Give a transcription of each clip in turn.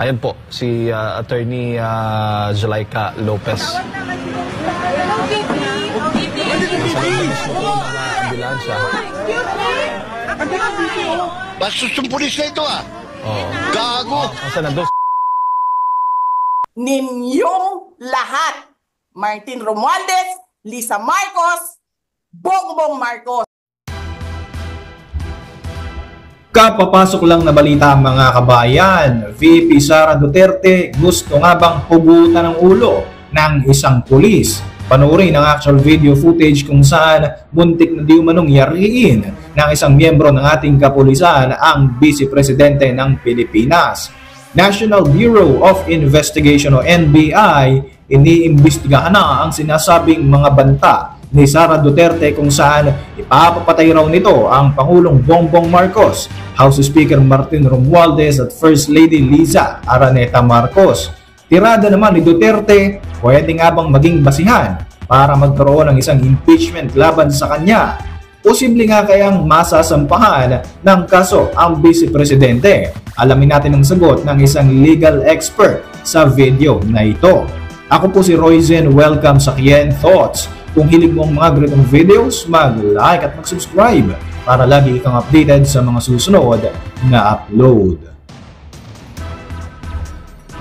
Ayan po, si Attorney Zulaika Lopez. Ambulansya. Bastos yung pulis na ito Oo. Gago! Asa na doon? Ninyong lahat, Martin Romualdez, Lisa Marcos, Bongbong Marcos. Kapapasok lang na balita mga kabayan, VP Sara Duterte gusto nga bang hugutan ng ulo ng isang pulis? Panoorin ang actual video footage kung saan muntik na di umanong yariin ng isang miyembro ng ating kapulisan ang Vice Presidente ng Pilipinas. National Bureau of Investigation o NBI, iniimbestigahan na ang sinasabing mga banta ni Sara Duterte kung saan ipapapatay raw nito ang Pangulong Bongbong Marcos, House Speaker Martin Romualdez at First Lady Liza Araneta Marcos. Tirada naman ni Duterte, pwede nga bang maging basihan para magkaroon ng isang impeachment laban sa kanya? Posible nga kayang masasampahan ng kaso ang Vice Presidente? Alamin natin ang sagot ng isang legal expert sa video na ito. Ako po si Royzen, welcome sa Kien Thoughts. Kung hilig mo ang mga ganitong videos, mag-like at mag-subscribe para lagi kang updated sa mga susunod na upload.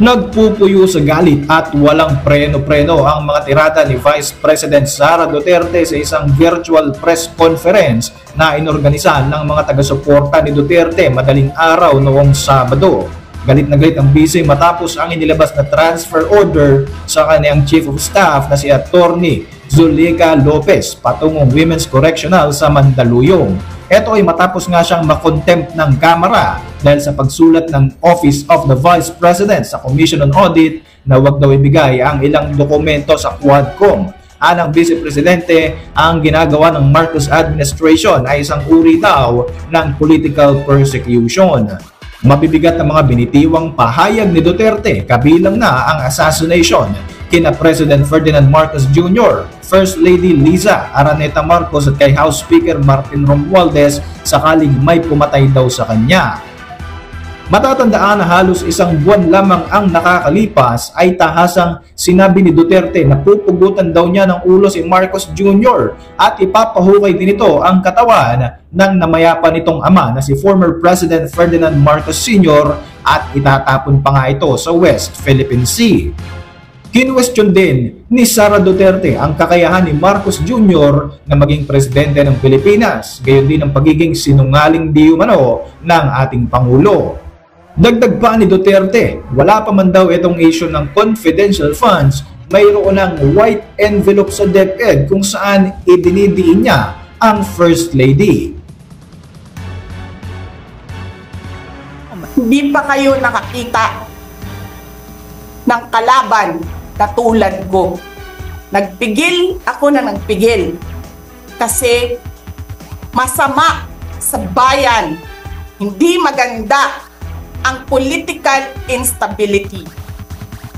Nagpupuyo sa galit at walang preno-preno ang mga tirada ni Vice President Sara Duterte sa isang virtual press conference na inorganisahan ng mga taga-suporta ni Duterte madaling araw noong Sabado. Galit na galit ang vice matapos ang inilabas na transfer order sa kanyang Chief of Staff na si Attorney Zulaika Lopez patungong Women's Correctional sa Mandaluyong. Ito ay matapos nga siyang makontempt ng Kamara dahil sa pagsulat ng Office of the Vice President sa Commission on Audit na wag daw ibigay ang ilang dokumento sa Quadcom. Anang Vice Presidente, ang ginagawa ng Marcos administration ay isang uri daw ng political persecution. Mabibigat na mga binitiwang pahayag ni Duterte kabilang na ang assassination kina President Ferdinand Marcos Jr., First Lady Liza Araneta Marcos at kay House Speaker Martin Romualdez sakaling may pumatay daw sa kanya. Matatandaan na halos isang buwan lamang ang nakakalipas ay tahasang sinabi ni Duterte na pupugutan daw niya ng ulo si Marcos Jr. at ipapahukay din ito ang katawan ng namayapa nitong ama na si former President Ferdinand Marcos Sr. at itatapon pa nga ito sa West Philippine Sea. Kinwestiyon din ni Sara Duterte ang kakayahan ni Marcos Jr. na maging presidente ng Pilipinas, gayon din ang pagiging sinungaling di umano ng ating Pangulo. Dagdag pa ni Duterte, wala pa man daw itong issue ng confidential funds, mayroon ng white envelope sa DepEd kung saan idinidiin niya ang First Lady. Hindi pa kayo nakakita ng kalaban na tulad ko. Nagpigil ako na nagpigil kasi masama sa bayan, hindi maganda ang political instability.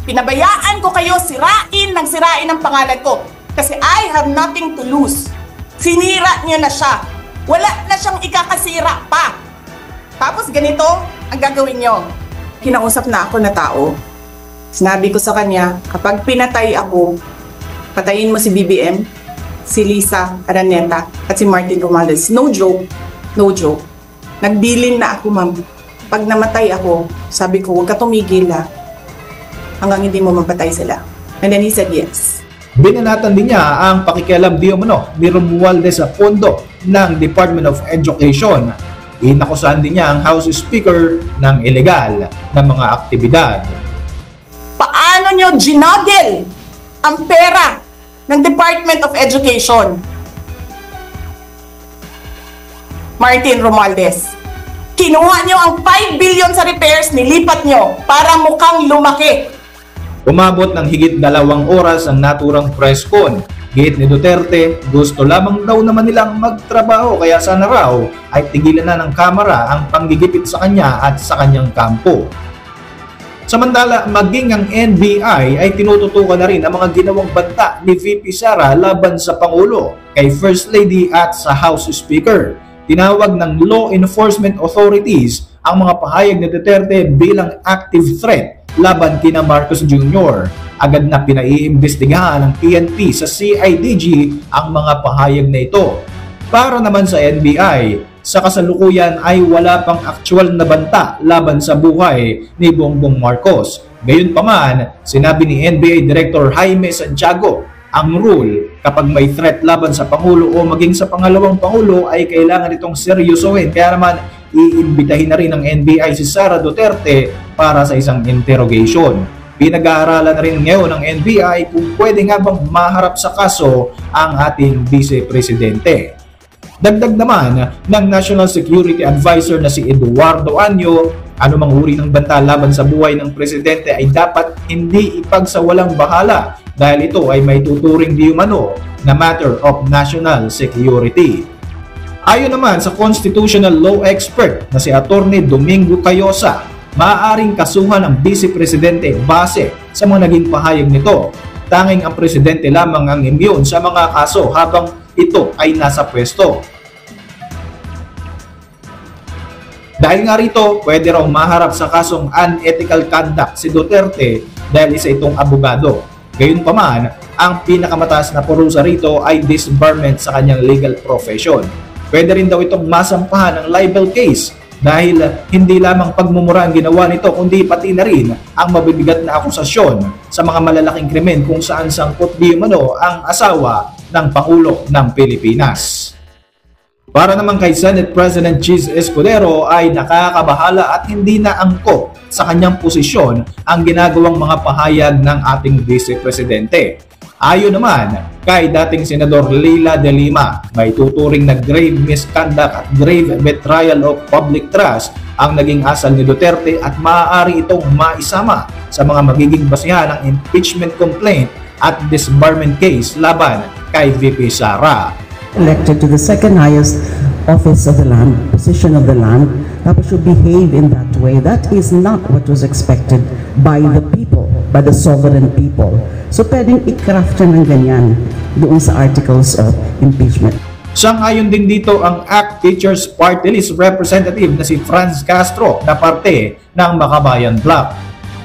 Pinabayaan ko kayo sirain ng pangalan ko kasi I have nothing to lose. Sinira niyo na siya. Wala na siyang ikakasira pa. Tapos ganito ang gagawin niyo. Kinausap na ako na tao. Sinabi ko sa kanya, kapag pinatay ako, patayin mo si BBM, si Liza Araneta, at si Martin Romualdez. No joke. No joke. Nagbilin na ako, ma'am. Pag namatay ako, sabi ko, huwag ka tumigil hanggang hindi mo mapatay sila. And then he said yes. Binanatan din niya ang pakikialam di umano ni Romualdez sa pondo ng Department of Education. Inakusahan din niya ang House Speaker ng ilegal na mga aktibidad. Paano nyo ginodel ang pera ng Department of Education? Martin Romualdez, kinuha nyo ang 5 billion sa repairs, nilipat nyo para mukhang lumaki. Umabot ng higit 2 oras ang naturang press con. Gate ni Duterte, gusto lamang daw naman nilang magtrabaho kaya sana raw ay tigilan na ng Kamara ang panggigipit sa kanya at sa kanyang kampo. Samantala, maging ang NBI ay tinututukan na rin ang mga ginawang banta ni VP Sara laban sa Pangulo, kay First Lady at sa House Speaker. Tinawag ng law enforcement authorities ang mga pahayag ni Duterte bilang active threat laban kina Marcos Jr. Agad na pinaiimbestigahan ng PNP sa CIDG ang mga pahayag na ito. Para naman sa NBI, sa kasalukuyan ay wala pang aktual na banta laban sa buhay ni Bongbong Marcos. Gayunpaman, sinabi ni NBI Director Jaime Santiago, ang rule kapag may threat laban sa Pangulo o maging sa pangalawang Pangulo ay kailangan itong seryosohin. Kaya naman, iimbitahin na rin ng NBI si Sara Duterte para sa isang interrogation. Pinag-aaralan na rin ngayon ng NBI kung pwede nga bang maharap sa kaso ang ating Vice Presidente. Dagdag naman ng National Security Advisor na si Eduardo Anyo, anumang uri ng banta laban sa buhay ng presidente ay dapat hindi ipagsawalang bahala dahil ito ay may tuturing di umano na matter of national security. Ayon naman sa constitutional law expert na si Attorney Domingo Cayosa, maaaring kasuhan ang Vice Presidente base sa mga naging pahayag nito. Tanging ang presidente lamang ang immune sa mga kaso habang ito ay nasa pwesto. Dahil nga rito, pwede raw maharap sa kasong unethical conduct si Duterte dahil isa itong abogado. Gayunpaman, ang pinakamataas na parusa rito ay disbarment sa kanyang legal profession. Pwede rin daw itong masampahan ng libel case dahil hindi lamang pagmumura ang ginawa nito kundi pati na rin ang mabibigat na akusasyon sa mga malalaking krimen kung saan sangkot di umano ang asawa ng Pangulo ng Pilipinas. Para naman kay Senate President Chis Escudero ay nakakabahala at hindi na angkop sa kanyang posisyon ang ginagawang mga pahayag ng ating Vice Presidente. Ayon naman kay dating Senador Leila de Lima, may tuturing na grave misconduct at grave betrayal of public trust ang naging asal ni Duterte at maaari itong maisama sa mga magiging basihan ng impeachment complaint at disbarment case laban kay VP Sara. Elected to the second highest office of the land, position of the land, dapat should behave in that way. That is not what was expected by the people, by the sovereign people. So pwedeng i-craft ng ganyan doon sa articles of impeachment. Sang-ayon din dito ang ACT Teachers Party List representative na si Franz Castro na parte ng Makabayan Bloc.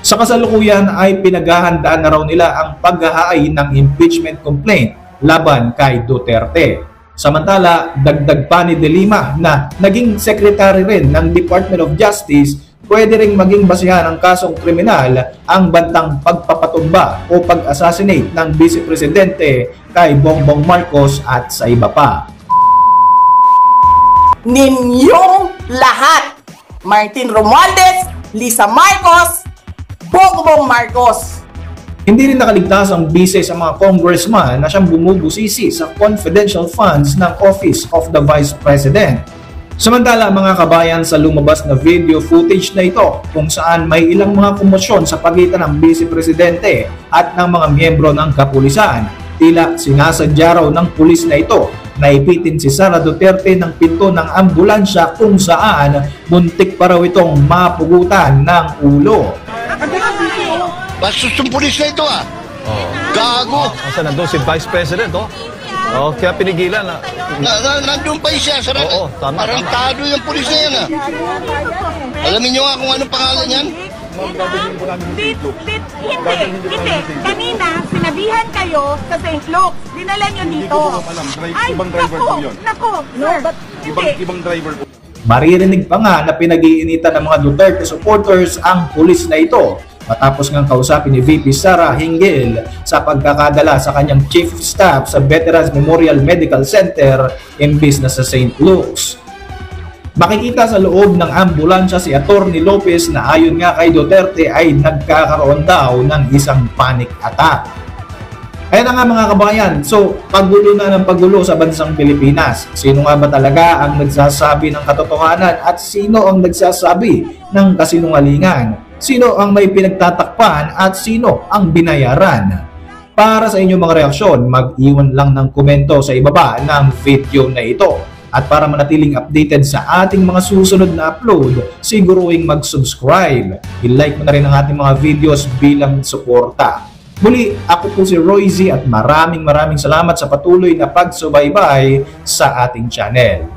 Sa kasalukuyan ay pinaghahandaan na raw nila ang paghahain ng impeachment complaint laban kay Duterte. Samantala, dagdag pa ni De Lima na naging secretary rin ng Department of Justice, pwede ring maging basihan ng kasong kriminal ang bantang pagpapatumba o pag-assassinate ng Vice Presidente kay Bongbong Marcos at sa iba pa. Ninyong lahat, Martin Romualdez, Lisa Marcos, Bongbong Marcos. Hindi rin nakaligtas ang bise sa mga congressman na siyang bumubusisi sa confidential funds ng Office of the Vice President. Samantala mga kabayan, sa lumabas na video footage na ito kung saan may ilang mga komosyon sa pagitan ng Vice Presidente at ng mga miyembro ng kapulisan, tila sinasadya raw ng pulis na ito na ipitin si Sara Duterte ng pinto ng ambulansya kung saan muntik pa raw itong mapugutan ng ulo. Bastos yung pulis na ito ah. Gago. Kasi nandun si Vice President, oh. Oh, kaya pinigilan na. Nandun pa siya. Oo, tama. Tarantado yung pulis na yan ah. Alamin nyo nga kung anong pangalan yan? Hindi. Kanina, sinabihan kayo sa St. Luke. Dinala nyo dito. Ay, naku, sir. Ibang driver po. Maririnig pa nga na pinag-iinitan ng mga Duterte supporters ang pulis na ito matapos ngang kausapin ni VP Sara hinggil sa pagkakadala sa kanyang chief of staff sa Veterans Memorial Medical Center imbis na sa St. Luke's. Makikita sa loob ng ambulansya si Attorney Lopez na ayon nga kay Duterte ay nagkakaroon daw ng isang panic attack. Kaya na nga mga kabayan, so pagulo na ng pagulo sa bansang Pilipinas. Sino nga ba talaga ang nagsasabi ng katotohanan at sino ang nagsasabi ng kasinungalingan? Sino ang may pinagtatakpan at sino ang binayaran? Para sa inyong mga reaksyon, mag-iwan lang ng komento sa ibaba ng video na ito. At para manatiling updated sa ating mga susunod na upload, siguruing mag-subscribe. I-like mo na rin ang ating mga videos bilang suporta. Muli, ako po si Roy Z at maraming salamat sa patuloy na pagsubaybay sa ating channel.